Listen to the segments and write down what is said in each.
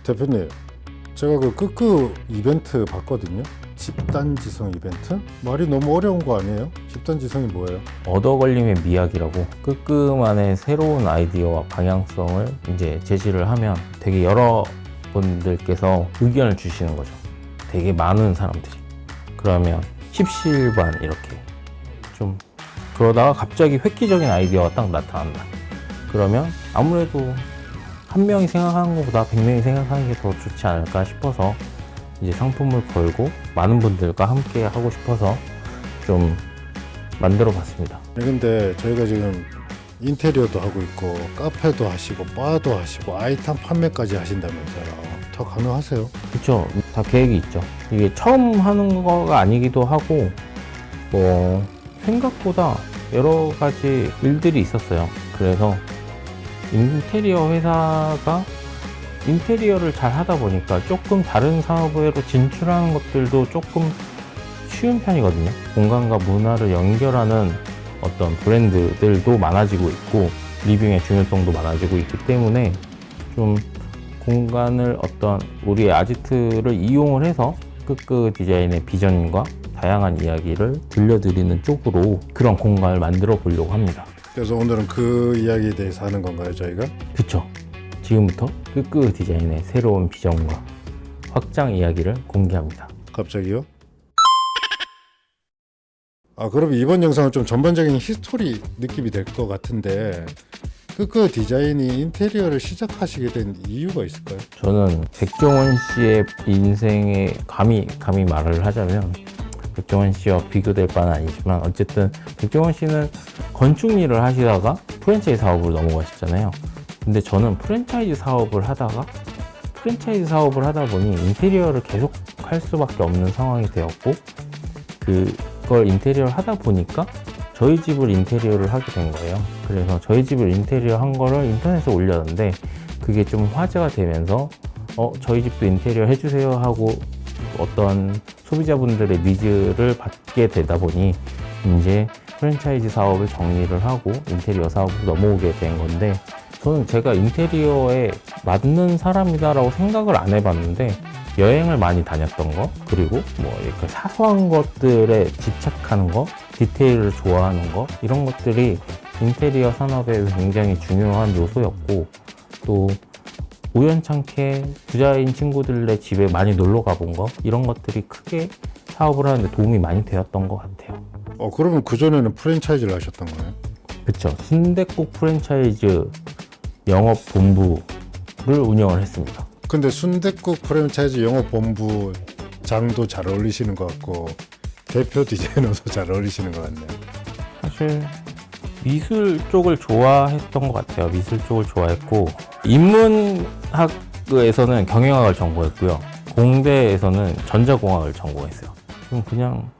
대표님, 제가 그 끄끄 이벤트 봤거든요. 집단지성 이벤트? 말이 너무 어려운 거 아니에요? 집단지성이 뭐예요? 얻어 걸림의 미학이라고 끄끄만의 새로운 아이디어와 방향성을 이제 제시를 하면 되게 여러 분들께서 의견을 주시는 거죠. 되게 많은 사람들이. 그러면 십시일반 이렇게 좀 그러다가 갑자기 획기적인 아이디어가 딱 나타난다. 그러면 아무래도 한 명이 생각하는 것보다 100명이 생각하는 게 더 좋지 않을까 싶어서 이제 상품을 걸고 많은 분들과 함께 하고 싶어서 좀 만들어 봤습니다. 근데 저희가 지금 인테리어도 하고 있고 카페도 하시고 바도 하시고 아이템 판매까지 하신다면서요. 다 가능하세요? 그렇죠. 다 계획이 있죠. 이게 처음 하는 거가 아니기도 하고 뭐 생각보다 여러 가지 일들이 있었어요. 그래서 인테리어 회사가 인테리어를 잘 하다 보니까 조금 다른 사업으로 진출하는 것들도 조금 쉬운 편이거든요. 공간과 문화를 연결하는 어떤 브랜드들도 많아지고 있고 리빙의 중요성도 많아지고 있기 때문에 좀 공간을 어떤 우리의 아지트를 이용을 해서 끄끄 디자인의 비전과 다양한 이야기를 들려드리는 쪽으로 그런 공간을 만들어 보려고 합니다. 그래서 오늘은 그 이야기에 대해서 하는 건가요, 저희가? 그쵸. 지금부터 끄끄 디자인의 새로운 비전과 확장 이야기를 공개합니다. 갑자기요? 그럼 이번 영상은 좀 전반적인 히스토리 느낌이 될 것 같은데 끄끄 디자인이 인테리어를 시작하시게 된 이유가 있을까요? 저는 백종원 씨의 인생에 감히 말을 하자면 백종원 씨와 비교될 바는 아니지만 어쨌든 백종원 씨는 건축 일을 하시다가 프랜차이즈 사업으로 넘어가셨잖아요. 근데 저는 프랜차이즈 사업을 하다 보니 인테리어를 계속 할 수밖에 없는 상황이 되었고 그걸 인테리어를 하다 보니까 저희 집을 인테리어를 하게 된 거예요. 그래서 저희 집을 인테리어 한 거를 인터넷에 올렸는데 그게 좀 화제가 되면서 저희 집도 인테리어 해주세요 하고 어떤 소비자분들의 니즈를 받게 되다 보니 이제 프랜차이즈 사업을 정리를 하고 인테리어 사업으로 넘어오게 된 건데 저는 제가 인테리어에 맞는 사람이다라고 생각을 안 해봤는데 여행을 많이 다녔던 거 그리고 뭐 이렇게 사소한 것들에 집착하는 거 디테일을 좋아하는 거 이런 것들이 인테리어 산업에 굉장히 중요한 요소였고 또 우연찮게 부자인 친구들의 집에 많이 놀러 가본 거 이런 것들이 크게 사업을 하는데 도움이 많이 되었던 것 같아요. 그러면 그전에는 프랜차이즈를 하셨던 거예요? 그쵸. 순댓국 프랜차이즈 영업본부를 운영을 했습니다. 근데 순댓국 프랜차이즈 영업본부 장도 잘 어울리시는 것 같고 대표 디자이너도 잘 어울리시는 것 같네요. 사실 미술 쪽을 좋아했던 것 같아요. 미술 쪽을 좋아했고 인문학에서는 경영학을 전공했고요. 공대에서는 전자공학을 전공했어요. 그냥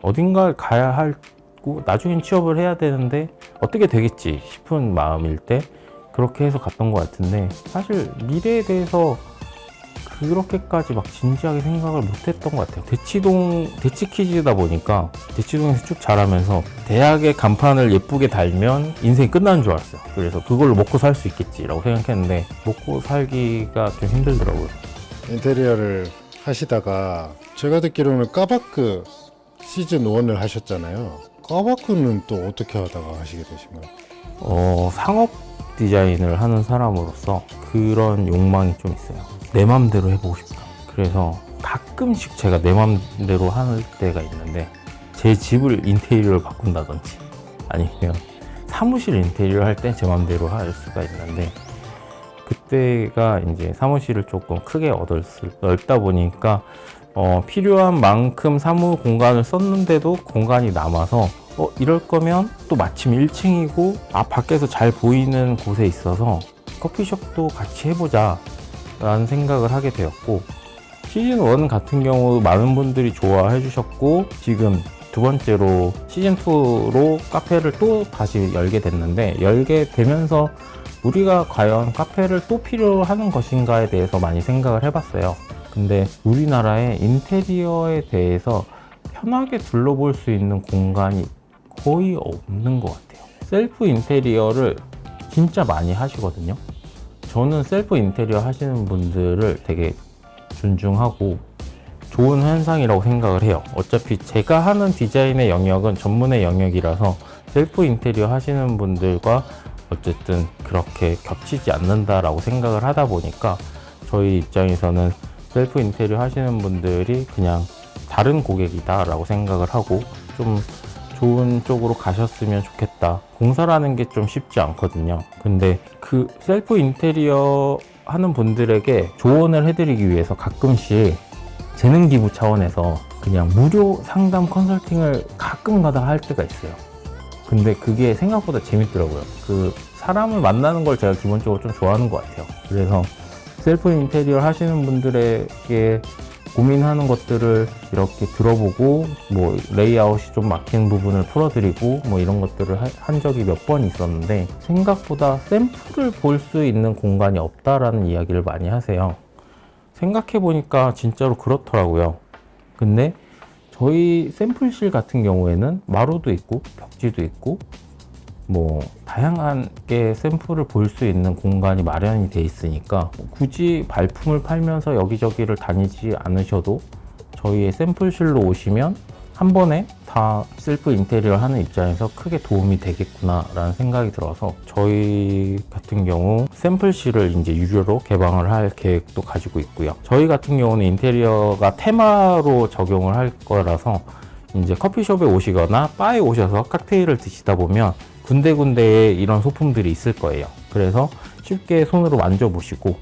어딘가를 가야 하고 나중엔 취업을 해야 되는데 어떻게 되겠지 싶은 마음일 때 그렇게 해서 갔던 것 같은데 사실 미래에 대해서 그렇게까지 막 진지하게 생각을 못했던 것 같아요. 대치키즈다 보니까 대치동에서 쭉 자라면서 대학의 간판을 예쁘게 달면 인생이 끝나는 줄 알았어요. 그래서 그걸로 먹고 살 수 있겠지라고 생각했는데 먹고 살기가 좀 힘들더라고요. 인테리어를 하시다가 제가 듣기로는 까바크 시즌 1을 하셨잖아요. 까바크는 또 어떻게 하다가 하시게 되신 거예요? 상업 디자인을 하는 사람으로서 그런 욕망이 좀 있어요. 내 맘대로 해보고 싶다. 그래서 가끔씩 제가 내 맘대로 할 때가 있는데 제 집을 인테리어를 바꾼다든지 아니면 사무실 인테리어 할 때 제 맘대로 할 수가 있는데 그때가 이제 사무실을 조금 크게 넓다 보니까 필요한 만큼 사무 공간을 썼는데도 공간이 남아서 이럴 거면 또 마침 1층이고 밖에서 잘 보이는 곳에 있어서 커피숍도 같이 해보자 라는 생각을 하게 되었고 시즌1 같은 경우 많은 분들이 좋아해 주셨고 지금 두 번째로 시즌2로 카페를 또 다시 열게 됐는데 열게 되면서 우리가 과연 카페를 또 필요하는 것인가에 대해서 많이 생각을 해봤어요. 근데 우리나라에 인테리어에 대해서 편하게 둘러볼 수 있는 공간이 거의 없는 것 같아요. 셀프 인테리어를 진짜 많이 하시거든요. 저는 셀프 인테리어 하시는 분들을 되게 존중하고 좋은 현상이라고 생각을 해요. 어차피 제가 하는 디자인의 영역은 전문의 영역이라서 셀프 인테리어 하시는 분들과 어쨌든 그렇게 겹치지 않는다라고 생각을 하다 보니까 저희 입장에서는 셀프 인테리어 하시는 분들이 그냥 다른 고객이다 라고 생각을 하고 좀 좋은 쪽으로 가셨으면 좋겠다. 공사라는 게 좀 쉽지 않거든요. 근데 그 셀프 인테리어 하는 분들에게 조언을 해드리기 위해서 가끔씩 재능 기부 차원에서 그냥 무료 상담 컨설팅을 가끔가다 할 때가 있어요. 근데 그게 생각보다 재밌더라고요. 그 사람을 만나는 걸 제가 기본적으로 좀 좋아하는 것 같아요. 그래서 셀프 인테리어 하시는 분들에게 고민하는 것들을 이렇게 들어보고 뭐 레이아웃이 좀 막힌 부분을 풀어드리고 뭐 이런 것들을 한 적이 몇 번 있었는데 생각보다 샘플을 볼 수 있는 공간이 없다라는 이야기를 많이 하세요. 생각해보니까 진짜로 그렇더라고요. 근데 저희 샘플실 같은 경우에는 마루도 있고 벽지도 있고 뭐 다양하게 샘플을 볼 수 있는 공간이 마련이 돼 있으니까 굳이 발품을 팔면서 여기저기를 다니지 않으셔도 저희의 샘플실로 오시면 한 번에 다 셀프 인테리어 하는 입장에서 크게 도움이 되겠구나 라는 생각이 들어서 저희 같은 경우 샘플실을 이제 유료로 개방을 할 계획도 가지고 있고요. 저희 같은 경우는 인테리어가 테마로 적용을 할 거라서 이제 커피숍에 오시거나 바에 오셔서 칵테일을 드시다 보면 군데군데에 이런 소품들이 있을 거예요. 그래서 쉽게 손으로 만져보시고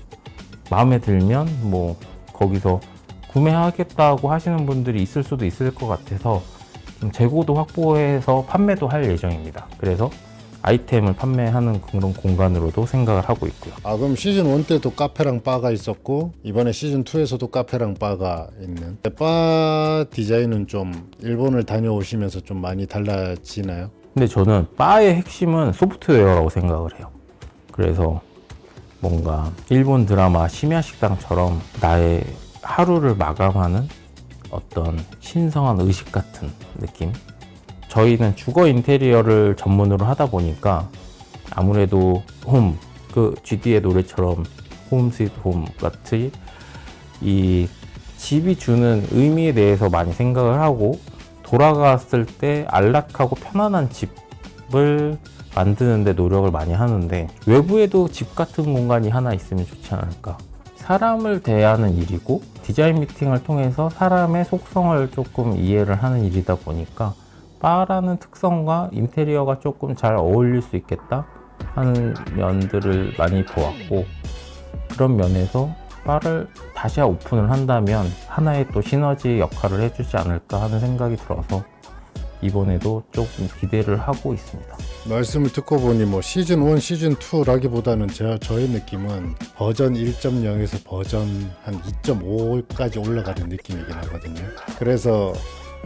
마음에 들면 뭐 거기서 구매하겠다고 하시는 분들이 있을 수도 있을 것 같아서 좀 재고도 확보해서 판매도 할 예정입니다. 그래서 아이템을 판매하는 그런 공간으로도 생각을 하고 있고요. 아, 그럼 시즌 1 때도 카페랑 바가 있었고 이번에 시즌 2에서도 카페랑 바가 있는. 바 디자인은 좀 일본을 다녀오시면서 좀 많이 달라지나요? 근데 저는 바의 핵심은 소프트웨어라고 생각을 해요. 그래서 뭔가 일본 드라마 심야식당처럼 나의 하루를 마감하는 어떤 신성한 의식 같은 느낌? 저희는 주거 인테리어를 전문으로 하다 보니까 아무래도 홈, 그 GD의 노래처럼 홈 스윗 홈 같이 이 집이 주는 의미에 대해서 많이 생각을 하고 돌아갔을 때 안락하고 편안한 집을 만드는데 노력을 많이 하는데 외부에도 집 같은 공간이 하나 있으면 좋지 않을까. 사람을 대하는 일이고 디자인 미팅을 통해서 사람의 속성을 조금 이해를 하는 일이다 보니까 바라는 특성과 인테리어가 조금 잘 어울릴 수 있겠다 하는 면들을 많이 보았고 그런 면에서 바를 다시 오픈을 한다면 하나의 또 시너지 역할을 해주지 않을까 하는 생각이 들어서 이번에도 조금 기대를 하고 있습니다. 말씀을 듣고 보니 뭐 시즌 1, 시즌 2라기보다는 저의 느낌은 버전 1.0에서 버전 한 2.5까지 올라가는 느낌이긴 하거든요. 그래서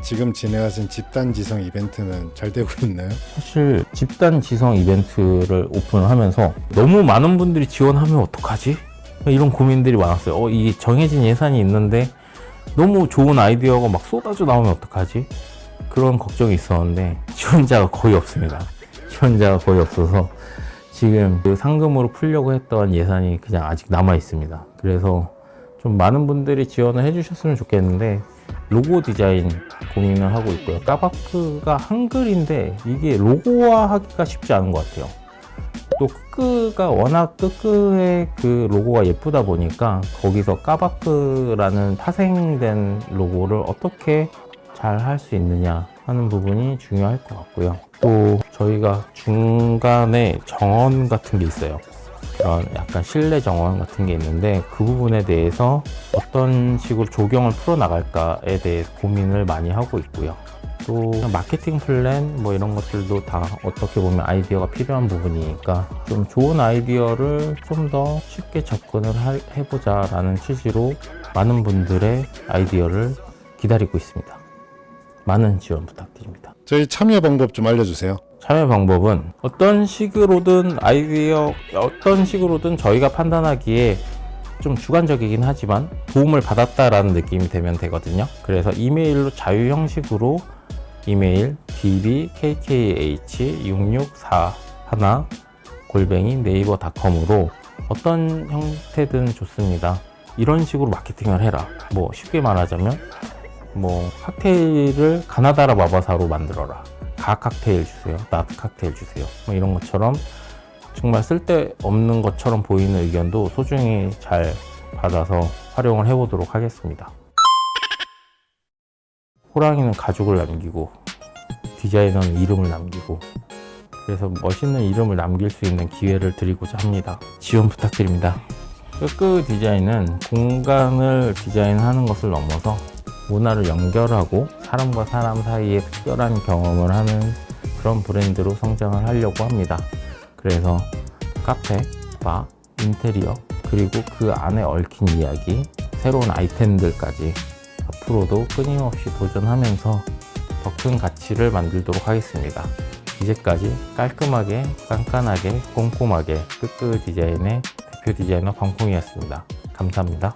지금 진행하신 집단 지성 이벤트는 잘 되고 있나요? 사실 집단 지성 이벤트를 오픈을 하면서 너무 많은 분들이 지원하면 어떡하지? 이런 고민들이 많았어요. 이게 정해진 예산이 있는데 너무 좋은 아이디어가 막 쏟아져 나오면 어떡하지? 그런 걱정이 있었는데 지원자가 거의 없습니다. 지원자가 거의 없어서 지금 그 상금으로 풀려고 했던 예산이 그냥 아직 남아 있습니다. 그래서 좀 많은 분들이 지원을 해주셨으면 좋겠는데 로고 디자인 고민을 하고 있고요. 까바크가 한글인데 이게 로고화하기가 쉽지 않은 것 같아요. 또 끄끄가 워낙 끄끄의 그 로고가 예쁘다 보니까 거기서 까바크라는 파생된 로고를 어떻게 잘 할 수 있느냐 하는 부분이 중요할 것 같고요. 또 저희가 중간에 정원 같은 게 있어요. 그런 약간 실내 정원 같은 게 있는데 그 부분에 대해서 어떤 식으로 조경을 풀어나갈까에 대해 고민을 많이 하고 있고요. 또 마케팅 플랜 뭐 이런 것들도 다 어떻게 보면 아이디어가 필요한 부분이니까 좀 좋은 아이디어를 좀 더 쉽게 접근을 해보자 라는 취지로 많은 분들의 아이디어를 기다리고 있습니다. 많은 지원 부탁드립니다. 저희 참여 방법 좀 알려주세요. 참여 방법은 어떤 식으로든 저희가 판단하기에 좀 주관적이긴 하지만 도움을 받았다라는 느낌이 되면 되거든요. 그래서 이메일로 자유 형식으로 이메일 dbkkh6641@naver.com으로 어떤 형태든 좋습니다. 이런 식으로 마케팅을 해라. 뭐 쉽게 말하자면 뭐 칵테일을 가나다라 마바사로 만들어라. 가 칵테일 주세요. 낫 칵테일 주세요. 뭐 이런 것처럼 정말 쓸데없는 것처럼 보이는 의견도 소중히 잘 받아서 활용을 해보도록 하겠습니다. 호랑이는 가죽을 남기고 디자이너는 이름을 남기고, 그래서 멋있는 이름을 남길 수 있는 기회를 드리고자 합니다. 지원 부탁드립니다. 끄끄 디자인은 공간을 디자인하는 것을 넘어서 문화를 연결하고 사람과 사람 사이에 특별한 경험을 하는 그런 브랜드로 성장을 하려고 합니다. 그래서 카페, 바, 인테리어, 그리고 그 안에 얽힌 이야기, 새로운 아이템들까지 앞으로도 끊임없이 도전하면서 더 큰 가치를 만들도록 하겠습니다. 이제까지 깔끔하게, 깐깐하게, 꼼꼼하게 끄끄 디자인의 대표 디자이너 방콩이었습니다. 감사합니다.